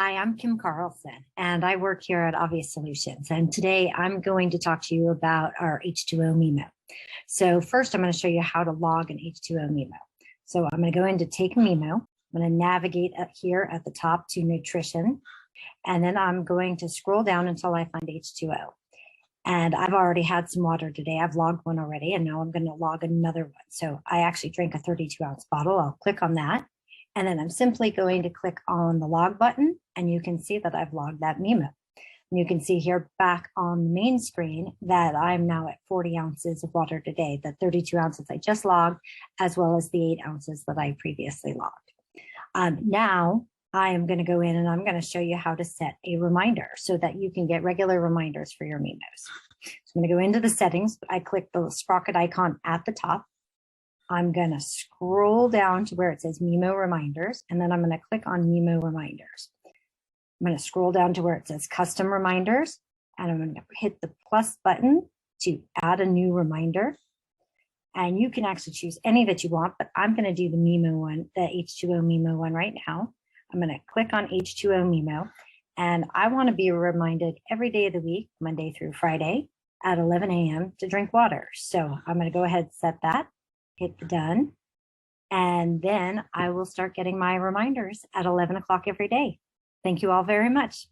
Hi, I'm Kim Carlson, and I work here at Obvious Solutions. And today I'm going to talk to you about our H2O NEMO. So first, I'm going to show you how to log an H2O NEMO. So I'm going to go into Take NEMO. I'm going to navigate up here at the top to Nutrition, and then I'm going to scroll down until I find H2O. And I've already had some water today. I've logged one already, and now I'm going to log another one. So I actually drank a 32-ounce bottle. I'll click on that. And then I'm simply going to click on the log button, and you can see that I've logged that NEMO. And you can see here back on the main screen that I'm now at 40 ounces of water today, the 32 ounces I just logged, as well as the 8 ounces that I previously logged. Now I am going to go in and I'm going to show you how to set a reminder so that you can get regular reminders for your NEMOs. So I'm going to go into the settings. I click the sprocket icon at the top. I'm going to scroll down to where it says NEMO reminders, and then I'm going to click on NEMO reminders. I'm going to scroll down to where it says custom reminders, and I'm going to hit the plus button to add a new reminder. And you can actually choose any that you want, but I'm going to do the NEMO one, the H2O NEMO one right now. I'm going to click on H2O NEMO, and I want to be reminded every day of the week, Monday through Friday at 11 a.m. to drink water. So I'm going to go ahead and set that. Hit the done, and then I will start getting my reminders at 11 o'clock every day. Thank you all very much.